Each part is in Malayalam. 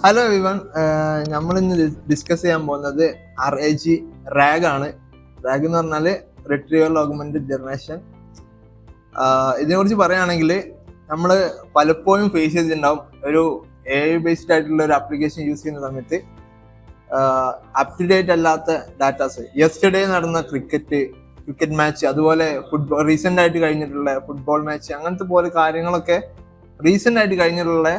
ഹലോ എവരിവൺ, നമ്മൾ ഇന്ന് ഡിസ്കസ് ചെയ്യാൻ പോകുന്നത് റാഗ് ആണ്. റാഗ് എന്ന് പറഞ്ഞാൽ റിട്രീവൽ ഓഗ്മെന്റഡ് ജനറേഷൻ. ഇതിനെക്കുറിച്ച് പറയുകയാണെങ്കിൽ നമ്മൾ പലപ്പോഴും ഫേസ് ചെയ്തിട്ടുണ്ടാവും. ഒരു AI ബേസ്ഡ് ആയിട്ടുള്ള ഒരു ആപ്ലിക്കേഷൻ യൂസ് ചെയ്യുന്ന സമയത്ത് അപ് ടു ഡേറ്റ് അല്ലാത്ത ഡാറ്റാസ്, യെസ്റ്റർഡേ നടന്ന ക്രിക്കറ്റ് മാച്ച്, അതുപോലെ റീസെന്റ് ആയിട്ട് കഴിഞ്ഞിട്ടുള്ള ഫുട്ബോൾ മാച്ച്, അങ്ങനത്തെ പോലെ കാര്യങ്ങളൊക്കെ റീസെന്റ് ആയിട്ട് കഴിഞ്ഞിട്ടുള്ള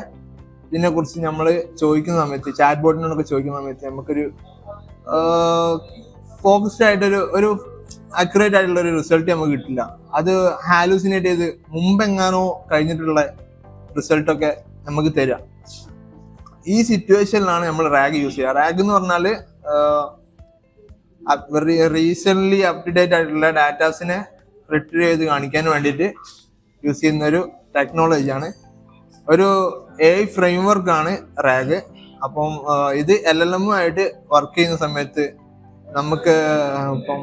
ഇതിനെ കുറിച്ച് നമ്മൾ ചോദിക്കുന്ന സമയത്ത്, ചാറ്റ് ബോട്ടിനോടൊക്കെ ചോദിക്കുന്ന സമയത്ത് നമുക്കൊരു ഫോക്കസ്ഡ് ആയിട്ടൊരു ഒരു അക്യുറേറ്റ് ആയിട്ടുള്ള ഒരു റിസൾട്ട് നമുക്ക് കിട്ടില്ല. അത് ഹാലൂസിനേറ്റ് ചെയ്ത് മുമ്പെങ്ങാനോ കഴിഞ്ഞിട്ടുള്ള റിസൾട്ടൊക്കെ നമുക്ക് തരാം. ഈ സിറ്റുവേഷനിലാണ് നമ്മൾ റാഗ് യൂസ് ചെയ്യുക. റാഗ് എന്ന് പറഞ്ഞാൽ റീസെന്റ് അപ് ടു ഡേറ്റ് ആയിട്ടുള്ള ഡാറ്റാസിനെ റിട്രീവ് ചെയ്ത് കാണിക്കാൻ വേണ്ടിയിട്ട് യൂസ് ചെയ്യുന്ന ഒരു ടെക്നോളജിയാണ്. ഒരു AI ഫ്രെയിംവർക്ക് ആണ് റാഗ്. അപ്പം ഇത് LLM ആയിട്ട് വർക്ക് ചെയ്യുന്ന സമയത്ത് നമുക്ക് ഇപ്പം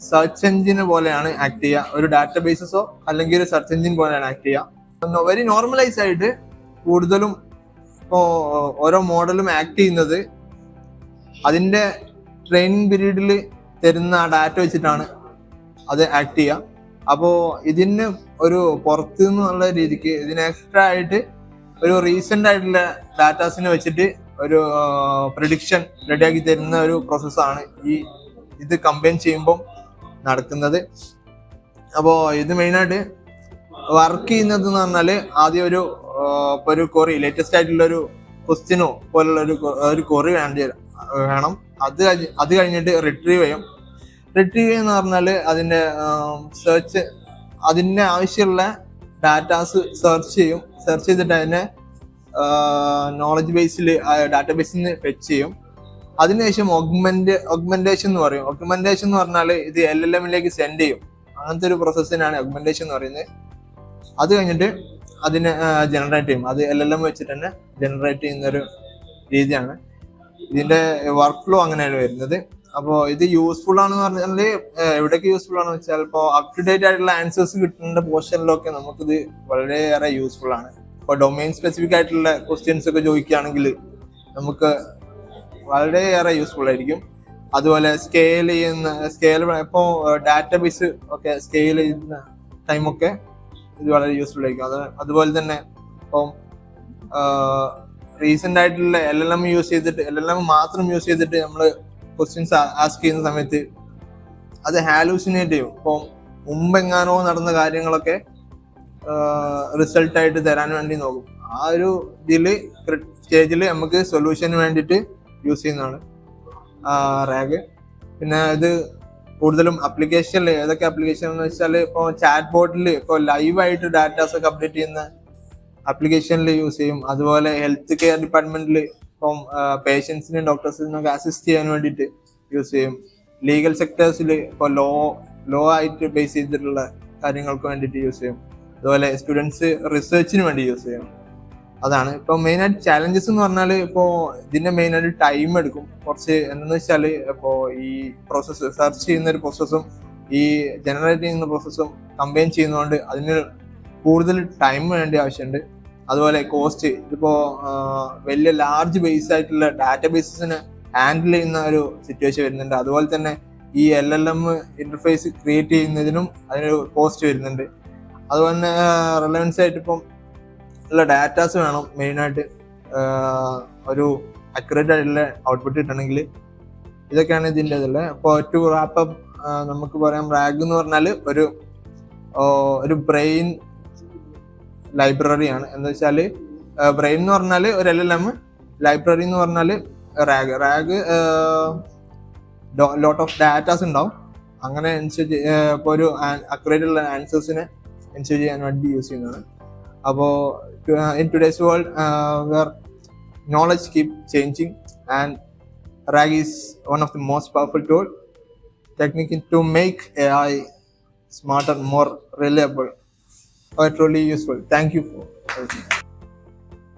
സെർച്ച് എഞ്ചിന് പോലെയാണ് ആക്ട് ചെയ്യുക. ഒരു ഡാറ്റാബേസസോ അല്ലെങ്കിൽ ഒരു സെർച്ച് എഞ്ചിൻ പോലെയാണ് ആക്ട് ചെയ്യുക. വെരി നോർമലൈസ് ആയിട്ട് കൂടുതലും ഇപ്പോൾ ഓരോ മോഡലും ആക്ട് ചെയ്യുന്നത് അതിൻ്റെ ട്രെയിനിങ് പീരീഡിൽ തരുന്ന ആ ഡാറ്റ വെച്ചിട്ടാണ് അത് ആക്ട് ചെയ്യുക. അപ്പോൾ ഇതിന് ഒരു പുറത്തു നിന്നുള്ള രീതിക്ക് ഇതിന് എക്സ്ട്രാ ആയിട്ട് ഒരു റീസെന്റ് ആയിട്ടുള്ള ഡാറ്റാസിനെ വെച്ചിട്ട് ഒരു പ്രിഡിക്ഷൻ റെഡിയാക്കി തരുന്ന ഒരു പ്രോസസ്സാണ് ഇത് കമ്പൈൻ ചെയ്യുമ്പം നടക്കുന്നത്. അപ്പോൾ ഇത് മെയിനായിട്ട് വർക്ക് ചെയ്യുന്നത് എന്ന് പറഞ്ഞാൽ ആദ്യം ഒരു കൊറി, ലേറ്റസ്റ്റ് ആയിട്ടുള്ള ഒരു ക്വസ്റ്റ്യനോ പോലുള്ള ഒരു കൊറി വേണം. അത് കഴിഞ്ഞിട്ട് റിട്രീവ് ചെയ്യുന്ന പറഞ്ഞാൽ അതിന്റെ അതിന്റെ ആവശ്യമുള്ള ഡാറ്റാസ് സെർച്ച് ചെയ്തിട്ട് അതിനെ നോളജ് ബേസിൽ ഡാറ്റാബേസിൽ നിന്ന് ഫെച്ച് ചെയ്യും. അതിനുശേഷം ഒഗ്മെന്റേഷൻ എന്ന് പറയും. ഒഗ്മെന്റേഷൻ എന്ന് പറഞ്ഞാൽ ഇത് LLM-ലേക്ക് സെൻഡ് ചെയ്യും. അങ്ങനത്തെ ഒരു പ്രോസസ്സിനാണ് ഒഗ്മെന്റേഷൻ എന്ന് പറയുന്നത്. അത് കഴിഞ്ഞിട്ട് അതിനെ ജനറേറ്റ് ചെയ്യും. അത് LLM വെച്ചിട്ട് തന്നെ ജനറേറ്റ് ചെയ്യുന്ന ഒരു രീതിയാണ്. ഇതിന്റെ വർക്ക് ഫ്ലോ അങ്ങനെയാണ് വരുന്നത്. അപ്പോൾ ഇത് യൂസ്ഫുൾ ആണെന്ന് പറഞ്ഞാൽ എവിടേക്ക് യൂസ്ഫുൾ ആണെന്ന് വെച്ചാൽ ഇപ്പോൾ അപ് ടു ഡേറ്റ് ആയിട്ടുള്ള ആൻസേഴ്സ് കിട്ടുന്ന പോർഷനിലൊക്കെ നമുക്കിത് വളരെയേറെ യൂസ്ഫുൾ ആണ്. ഇപ്പോൾ ഡൊമൈൻ സ്പെസിഫിക് ആയിട്ടുള്ള ക്വസ്റ്റ്യൻസ് ഒക്കെ ചോദിക്കുകയാണെങ്കിൽ നമുക്ക് വളരെയേറെ യൂസ്ഫുൾ ആയിരിക്കും. അതുപോലെ സ്കെയിൽ ഇപ്പോൾ ഡാറ്റാബേസ് ഒക്കെ സ്കെയിൽ ചെയ്യുന്ന ടൈമൊക്കെ ഇത് വളരെ യൂസ്ഫുൾ ആയിരിക്കും. അതുപോലെ തന്നെ ഇപ്പം റീസെന്റ് ആയിട്ടുള്ള LLM മാത്രം യൂസ് ചെയ്തിട്ട് നമ്മൾ ക്വസ്റ്റ്യൻസ് ആസ്ക് ചെയ്യുന്ന സമയത്ത് അത് ഹാലൂസിനേറ്റ് ചെയ്യും. ഇപ്പം മുമ്പെങ്ങാനോ നടന്ന കാര്യങ്ങളൊക്കെ റിസൾട്ടായിട്ട് തരാൻ വേണ്ടി നോക്കും. ആ ഒരു സ്റ്റേജിൽ നമുക്ക് സൊല്യൂഷന് വേണ്ടിയിട്ട് യൂസ് ചെയ്യുന്നതാണ് റാഗ്. പിന്നെ ഇത് കൂടുതലും അപ്ലിക്കേഷനിൽ ഏതൊക്കെ ആപ്ലിക്കേഷൻ എന്ന് വെച്ചാൽ ഇപ്പോൾ ചാറ്റ് ബോട്ടിൽ ഇപ്പോൾ ലൈവായിട്ട് ഡാറ്റാസ് ഒക്കെ അപ്ഡേറ്റ് ചെയ്യുന്ന ആപ്ലിക്കേഷനിൽ യൂസ് ചെയ്യും. അതുപോലെ ഹെൽത്ത് കെയർ ഡിപ്പാർട്ട്മെന്റിൽ ഇപ്പം പേഷ്യൻസിനും ഡോക്ടേഴ്സിനൊക്കെ അസിസ്റ്റ് ചെയ്യാൻ വേണ്ടിയിട്ട് യൂസ് ചെയ്യും. ലീഗൽ സെക്ടേഴ്സിൽ ഇപ്പോൾ ലോ ആയിട്ട് ബേസ് ചെയ്തിട്ടുള്ള കാര്യങ്ങൾക്ക് വേണ്ടിയിട്ട് യൂസ് ചെയ്യും. അതുപോലെ സ്റ്റുഡൻസ് റിസർച്ചിന് വേണ്ടി യൂസ് ചെയ്യും. അതാണ് ഇപ്പോൾ മെയിനായിട്ട് ചാലഞ്ചസ് എന്ന് പറഞ്ഞാൽ ഇപ്പോൾ ഇതിന്റെ മെയിനായിട്ട് ടൈം എടുക്കും കുറച്ച്. എന്താണെന്ന് വെച്ചാൽ ഇപ്പോൾ ഈ പ്രോസസ്സ് സെർച്ച് ചെയ്യുന്ന ഒരു പ്രോസസ്സും ഈ ജനറേറ്റ് ചെയ്യുന്ന പ്രോസസ്സും കമ്പൈൻ ചെയ്യുന്നതുകൊണ്ട് അതിന് കൂടുതൽ ടൈം വേണ്ട ആവശ്യമുണ്ട്. അതുപോലെ കോസ്റ്റ്, ഇതിപ്പോ വലിയ ലാർജ് ബേസ് ആയിട്ടുള്ള ഡാറ്റാബേസിനെ ഹാൻഡിൽ ചെയ്യുന്ന ഒരു സിറ്റുവേഷൻ വരുന്നുണ്ട്. അതുപോലെ തന്നെ ഈ LLM ഇന്റർഫേസ് ക്രിയേറ്റ് ചെയ്യുന്നതിനും അതിനൊരു കോസ്റ്റ് വരുന്നുണ്ട്. അതുപോലെ തന്നെ റിലവൻസ് ആയിട്ട് ഇപ്പം ഉള്ള ഡാറ്റാസ് വേണം മെയിനായിട്ട് ഒരു അക്യുറേറ്റ് ആയിട്ടുള്ള ഔട്ട്പുട്ട് കിട്ടണമെങ്കിൽ. ഇതൊക്കെയാണ് ഇതിൻ്റെ ഇതുള്ളത്. ഇപ്പോൾ ടു റാപ്പപ്പ് നമുക്ക് പറയാം, റാഗ് എന്ന് പറഞ്ഞാൽ ഒരു ബ്രെയിൻ ലൈബ്രറിയാണ്. എന്ന് വെച്ചാൽ ബ്രെയിൻ എന്ന് പറഞ്ഞാൽ ഒരു LLM, ലൈബ്രറി എന്ന് പറഞ്ഞാൽ റാഗ് ലോട്ട് ഓഫ് ഡാറ്റാസ് ഉണ്ടാവും. അങ്ങനെ ഇപ്പോൾ ഒരു അക്യുറേറ്റ് ഉള്ള ആൻസേഴ്സിനെ എൻഷുർ ചെയ്യാൻ വേണ്ടി യൂസ് ചെയ്യുന്നതാണ്. അപ്പോൾ in today's world where knowledge keep changing and RAG is one of the most powerful technique to make AI smarter, more reliable, or truly useful. Thank you for listening.